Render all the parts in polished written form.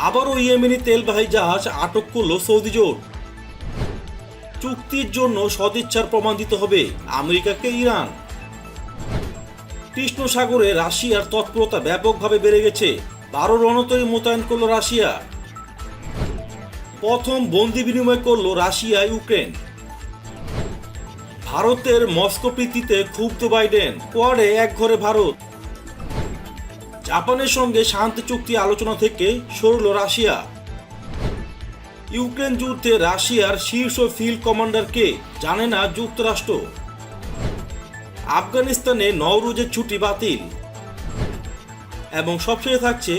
আবারও ইয়েমেনি তেলবাহী জাহাজ আটক করল সৌদি জোট। চুক্তির জন্য সদিচ্ছার প্রমাণ দিতে হবে আমেরিকাকে ইরান। কৃষ্ণ সাগরে রাশিয়ার তৎপরতা ব্যাপকভাবে বেড়ে গেছে, 12 রণতরী মোতায়েন করল রাশিয়া। প্রথম বন্দি বিনিময় করল রাশিয়া ইউক্রেন। ভারতের মস্কো প্রীতিতে ক্ষুব্ধ বাইডেন, কোয়াডে একঘরে ভারত। জাপানের সঙ্গে শান্তি চুক্তি আলোচনা থেকে সরল রাশিয়া। ইউক্রেন যুদ্ধে রাশিয়ার শীর্ষ ফিল্ড কমান্ডারকে জানে না যুক্তরাষ্ট্র। আফগানিস্তানে নওরোজের ছুটি বাতিল। এবং সবশেষে থাকছে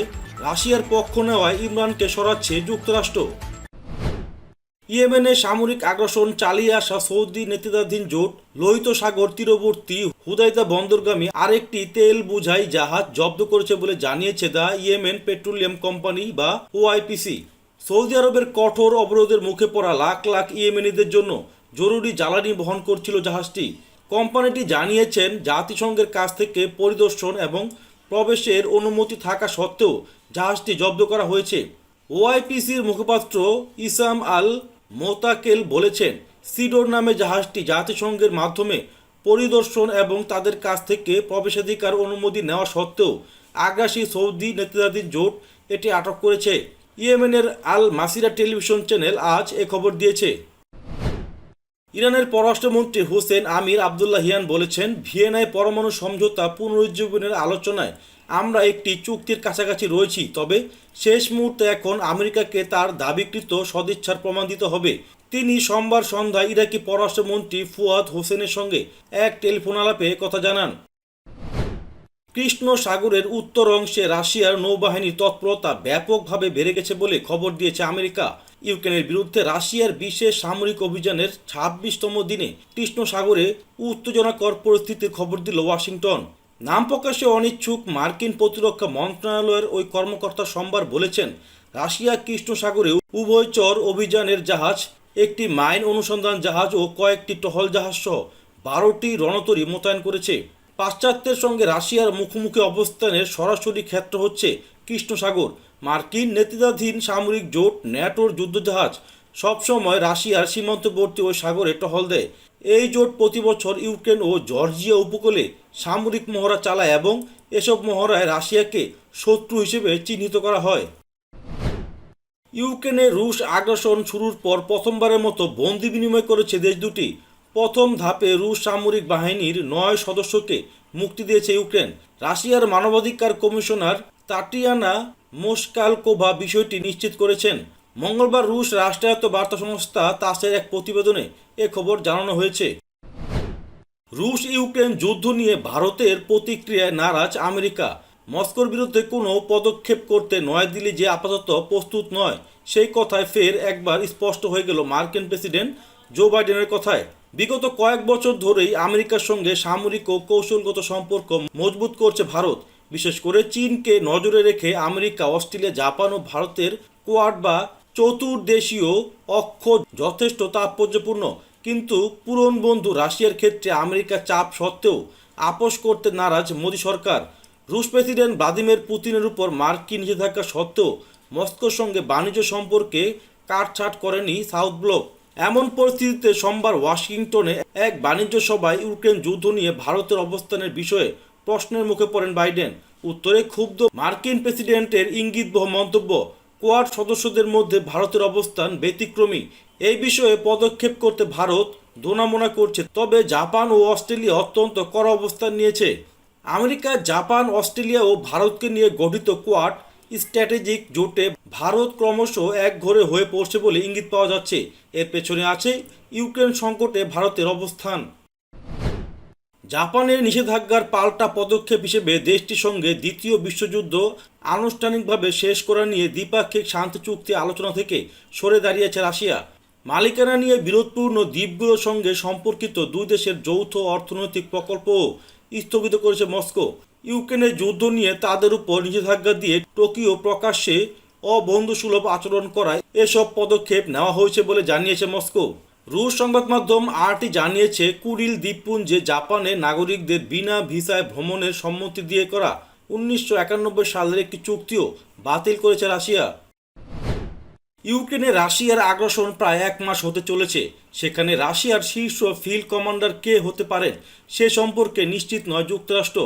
রাশিয়ার পক্ষ নেওয়ায় ইমরানকে সরাচ্ছে যুক্তরাষ্ট্র। ইয়েমেনে সামরিক আগ্রাসন চালিয়ে আসা সৌদি নেতৃত্বাধীন জোট লোহিত সাগর তীরবর্তী হুদাইদা বন্দরগামী আরেকটি তেল বোঝাই জাহাজ জব্দ করেছে বলে জানিয়েছে দ্য ইয়েমেন পেট্রোলিয়াম কোম্পানি বা ওআইপিসি। সৌদি আরবের কঠোর অবরোধের মুখে পড়া লাখ লাখ ইয়েমেনিদের জন্য জরুরি জ্বালানি বহন করছিল জাহাজটি। কোম্পানিটি জানিয়েছেন জাতিসংঘের কাছ থেকে পরিদর্শন এবং প্রবেশের অনুমতি থাকা সত্ত্বেও জাহাজটি জব্দ করা হয়েছে। ওআইপিসির মুখপাত্র ইসাম আল মোতাকেল বলেছেন, সিডোর নামে জাহাজটি জাতিসংঘের মাধ্যমে পরিদর্শন এবং তাদের কাছ থেকে প্রবেশাধিকার অনুমতি নেওয়া সত্ত্বেও আগ্রাসী সৌদি নেতৃত্বাধীন জোট এটি আটক করেছে। ইয়েমেনের আল মাসিরা টেলিভিশন চ্যানেল আজ এ খবর দিয়েছে। ইরানের পররাষ্ট্রমন্ত্রী হোসেন আমির আবদুল্লাহিয়ান বলেছেন, ভিয়েনায় পরমাণু সমঝোতা পুনরুজ্জীবনের আলোচনায় আমরা একটি চুক্তির কাছাকাছি রয়েছি, তবে শেষ মুহূর্তে এখন আমেরিকাকে তার দাবিকৃত সদিচ্ছার প্রমাণ দিতে হবে। তিনি সোমবার সন্ধ্যায় ইরাকি পররাষ্ট্রমন্ত্রী ফুয়াদ হোসেনের সঙ্গে এক টেলিফোন আলাপে কথা জানান। কৃষ্ণ সাগরের উত্তর অংশে রাশিয়ার নৌবাহিনীর তৎপরতা ব্যাপকভাবে বেড়ে গেছে বলে খবর দিয়েছে আমেরিকা। ইউক্রেনের বিরুদ্ধে রাশিয়ার বিশেষ সামরিক অভিযানের 26তম দিনে কৃষ্ণ সাগরে উত্তেজনাকর পরিস্থিতির খবর দিল ওয়াশিংটন। নাম প্রকাশে অনিচ্ছুক মার্কিন প্রতিরক্ষা মন্ত্রণালয়ের ওই কর্মকর্তা সোমবার বলেছেন, রাশিয়া কৃষ্ণ সাগরে উভয়চর অভিযানের জাহাজ, একটি মাইন অনুসন্ধান জাহাজ ও কয়েকটি টহল জাহাজ সহ 12টি রণতরী মোতায়েন করেছে। পাশ্চাত্যের সঙ্গে রাশিয়ার মুখোমুখি অবস্থানের সরাসরি ক্ষেত্র হচ্ছে কৃষ্ণ সাগর। মার্কিন নেতৃত্বাধীন সামরিক জোট ন্যাটোর যুদ্ধজাহাজ সবসময় রাশিয়ার সীমান্তবর্তী ওই সাগরে টহল দেয়। এই জোট প্রতি বছর ইউক্রেন ও জর্জিয়া উপকূলে সামরিক মহড়া চালায় এবং এসব মহড়ায় রাশিয়াকে শত্রু হিসেবে চিহ্নিত করা হয়। ইউক্রেনে রুশ আগ্রাসন শুরুর পর প্রথমবারের মতো বন্দি বিনিময় করেছে দেশ দুটি। প্রথম ধাপে রুশ সামরিক বাহিনীর 9 সদস্যকে মুক্তি দিয়েছে ইউক্রেন। রাশিয়ার মানবাধিকার কমিশনার তাটিয়ানা মোস্কালকোভা বিষয়টি নিশ্চিত করেছেন। মঙ্গলবার রুশ রাষ্ট্রায়ত্ত বার্তা সংস্থা তাসের এক প্রতিবেদনে এ খবর জানানো হয়েছে। রুশ ইউক্রেন যুদ্ধ নিয়ে ভারতের প্রতিক্রিয়ায় নারাজ আমেরিকা। মস্কোর বিরুদ্ধে কোনো পদক্ষেপ করতে নয়াদিল্লি যে আপাতত প্রস্তুত নয়, সেই কথায় ফের একবার স্পষ্ট হয়ে গেল মার্কিন প্রেসিডেন্ট জো বাইডেনের কথায়। বিগত কয়েক বছর ধরেই আমেরিকার সঙ্গে সামরিক ও কৌশলগত সম্পর্ক মজবুত করছে ভারত। বিশেষ করে চীনকে নজরে রেখে আমেরিকা, অস্ট্রেলিয়া, জাপান ও ভারতের কোয়াড বা চতুর্দেশীয় অক্ষ যথেষ্ট তাৎপর্যপূর্ণ। কিন্তু পুরনো বন্ধু রাশিয়ার ক্ষেত্রে আমেরিকার চাপ সত্ত্বেও আপোষ করতে নারাজ মোদী সরকার। রুশ প্রেসিডেন্ট ভ্লাদিমির পুতিনের উপর মার্কিন নিষেধাজ্ঞা সত্ত্বেও মস্কোর সঙ্গে বাণিজ্য সম্পর্কে কাটছাঁট করেনি সাউথ ব্লক। এমন পরিস্থিতিতে সোমবার ওয়াশিংটনে এক বাণিজ্য সভায় ইউক্রেন যুদ্ধ নিয়ে ভারতের অবস্থানের বিষয়ে প্রশ্নের মুখে পড়েন বাইডেন। উত্তরে ক্ষুব্ধ মার্কিন প্রেসিডেন্টের ইঙ্গিতবহ মন্তব্য, কোয়াড সদস্যদের মধ্যে ভারতের অবস্থান ব্যতিক্রমী। এই বিষয়ে পদক্ষেপ করতে ভারত দোনামোনা করছে, তবে জাপান ও অস্ট্রেলিয়া অত্যন্ত কড়া অবস্থান নিয়েছে। আমেরিকা, জাপান, অস্ট্রেলিয়া ও ভারতকে নিয়ে গঠিত কোয়াড স্ট্র্যাটেজিক জোটে ভারত ক্রমশ একঘরে হয়ে পড়ছে বলে ইঙ্গিত পাওয়া যাচ্ছে। এর পেছনে আছে ইউক্রেন সংকটে ভারতের অবস্থান। জাপানের নিষেধাজ্ঞার পাল্টা পদক্ষেপ হিসেবে দেশটির সঙ্গে দ্বিতীয় বিশ্বযুদ্ধ আনুষ্ঠানিকভাবে শেষ করা নিয়ে দ্বিপাক্ষিক শান্তি চুক্তি আলোচনা থেকে সরে দাঁড়িয়েছে রাশিয়া। মালিকানা নিয়ে বিরোধপূর্ণ দ্বীপগুলোর সঙ্গে সম্পর্কিত দুই দেশের যৌথ অর্থনৈতিক প্রকল্পও স্থগিত করেছে মস্কো। ইউক্রেনের যুদ্ধ নিয়ে তাদের উপর নিষেধাজ্ঞা দিয়ে টোকিও প্রকাশ্যে অবন্ধুসুলভ আচরণ করায় এসব পদক্ষেপ নেওয়া হয়েছে বলে জানিয়েছে মস্কো। রুশ সংবাদ মাধ্যম আরটি জানিয়েছে, কুরিল দ্বীপপুঞ্জে জাপানে নাগরিকদের বিনা ভিসায় ভ্রমণের সম্মতি দিয়ে করা 1991 সালের একটি চুক্তিও বাতিল করেছে রাশিয়া। ইউক্রেনে রাশিয়ার আগ্রাসন প্রায় 1 মাস হতে চলেছে। সেখানে রাশিয়ার শীর্ষ ফিল্ড কমান্ডার কে হতে পারেন সে সম্পর্কে নিশ্চিত নয় যুক্তরাষ্ট্র।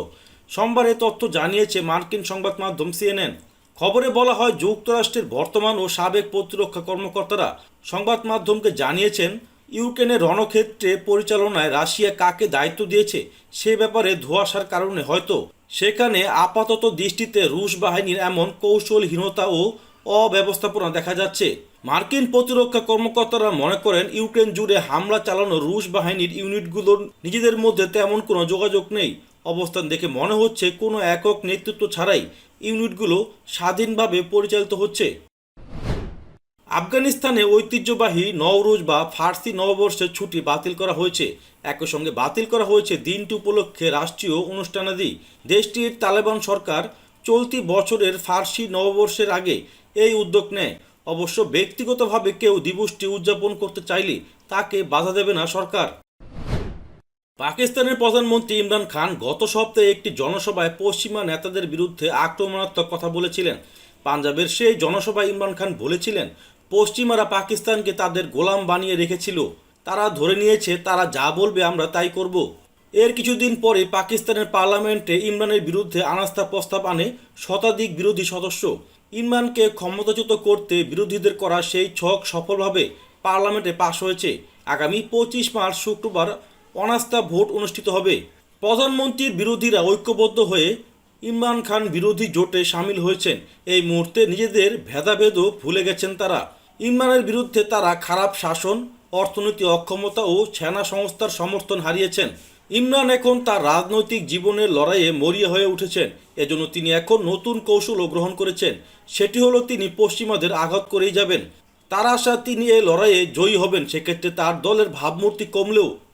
সোমবার এ তথ্য জানিয়েছে মার্কিন সংবাদ মাধ্যম সিএনএন। খবরে বলা হয়, যুক্তরাষ্ট্রের বর্তমান ও সাবেক প্রতিরক্ষা কর্মকর্তারা সংবাদ মাধ্যমকে জানিয়েছেন ইউক্রেনের রণক্ষেত্রে পরিচালনায় রাশিয়া কাকে দায়িত্ব দিয়েছে সে ব্যাপারে ধোঁয়াশার কারণে হয়তো সেখানে আপাতত দৃষ্টিতে রুশ বাহিনীর এমন কৌশলহীনতা ও অব্যবস্থাপনা দেখা যাচ্ছে। মার্কিন প্রতিরক্ষা কর্মকর্তারা মনে করেন ইউক্রেন জুড়ে হামলা চালানো রুশ বাহিনীর ইউনিটগুলোর নিজেদের মধ্যে তেমন কোনো যোগাযোগ নেই। অবস্থান দেখে মনে হচ্ছে কোনো একক নেতৃত্ব ছাড়াই ইউনিটগুলো স্বাধীনভাবে পরিচালিত হচ্ছে। আফগানিস্তানে ঐতিহ্যবাহী নওরোজ বা ফার্সি নববর্ষের ছুটি বাতিল করা হয়েছে। একই সঙ্গে বাতিল করা হয়েছে দিনটি উপলক্ষে রাষ্ট্রীয় অনুষ্ঠানাদি। দেশটির তালেবান সরকার চলতি বছরের ফার্সি নববর্ষের আগে এই উদ্যোগ নেয়। অবশ্য ব্যক্তিগতভাবে কেউ দিবসটি উদযাপন করতে চাইলে তাকে বাধা দেবে না সরকার। পাকিস্তানের প্রধানমন্ত্রী ইমরান খান গত সপ্তাহে একটি জনসভায় পশ্চিমা নেতাদের বিরুদ্ধে আক্রমণাত্মক কথা বলেছিলেন। পাঞ্জাবের সেই জনসভায় ইমরান খান বলেছিলেন, পশ্চিমারা পাকিস্তানকে তাদের গোলাম বানিয়ে রেখেছিল, তারা ধরে নিয়েছে তারা যা বলবে আমরা তাই করব। এর কিছুদিন পরে পাকিস্তানের পার্লামেন্টে ইমরানের বিরুদ্ধে অনাস্থা প্রস্তাব আনে শতাধিক বিরোধী সদস্য। ইমরানকে ক্ষমতাচ্যুত করতে বিরোধীদের করা সেই ছক সফলভাবে পার্লামেন্টে পাশ হয়েছে। আগামী 25 মার্চ শুক্রবার অনাস্থা ভোট অনুষ্ঠিত হবে। প্রধানমন্ত্রীর বিরোধীরা ঐক্যবদ্ধ হয়ে ইমরান খান বিরোধী জোটে সামিল হয়েছেন। এই মুহূর্তে নিজেদের ভেদাভেদও ভুলে গেছেন তারা। ইমরানের বিরুদ্ধে তারা খারাপ শাসন, অর্থনৈতিক অক্ষমতা ও সেনা সংস্থার সমর্থন হারিয়েছেন। ইমরান এখন তার রাজনৈতিক জীবনের লড়াইয়ে মরিয়া হয়ে উঠেছেন। এজন্য তিনি এখন নতুন কৌশলও গ্রহণ করেছেন। সেটি হলো তিনি পশ্চিমাদের আঘাত করেই যাবেন। তার আশা তিনি এই লড়াইয়ে জয়ী হবেন। সেক্ষেত্রে তার দলের ভাবমূর্তি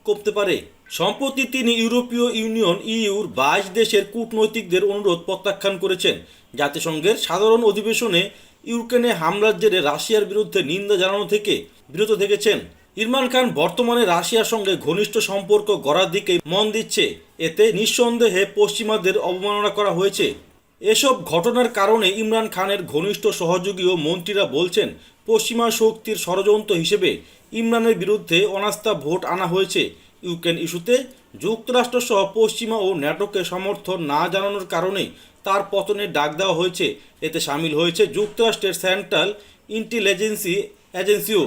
কমতে পারে। সম্প্রতি তিনি ইউরোপীয় ইউনিয়ন ইউর 22 দেশের কূটনৈতিকদের অনুরোধ প্রত্যাখ্যান করেছেন। জাতিসংঘের সাধারণ অধিবেশনে ইউক্রেনে হামলার জেরে রাশিয়ার বিরুদ্ধে নিন্দা জানানো থেকে বিরত থেকেছেন। ইমরান খান বর্তমানে রাশিয়ার সঙ্গে ঘনিষ্ঠ সম্পর্ক গড়ার দিকে মন দিচ্ছে। এতে নিঃসন্দেহে পশ্চিমাদের অবমাননা করা হয়েছে। এসব ঘটনার কারণে ইমরান খানের ঘনিষ্ঠ সহযোগী ও মন্ত্রীরা বলছেন, পশ্চিমা শক্তির ষড়যন্ত্র হিসেবে ইমরানের বিরুদ্ধে অনাস্থা ভোট আনা হয়েছে। ইউক্রেন ইস্যুতে যুক্তরাষ্ট্রসহ পশ্চিমা ও ন্যাটোকে সমর্থন না জানানোর কারণেই তার পতনের ডাক দেওয়া হয়েছে। এতে সামিল হয়েছে যুক্তরাষ্ট্রের সেন্ট্রাল ইন্টেলিজেন্স এজেন্সিও।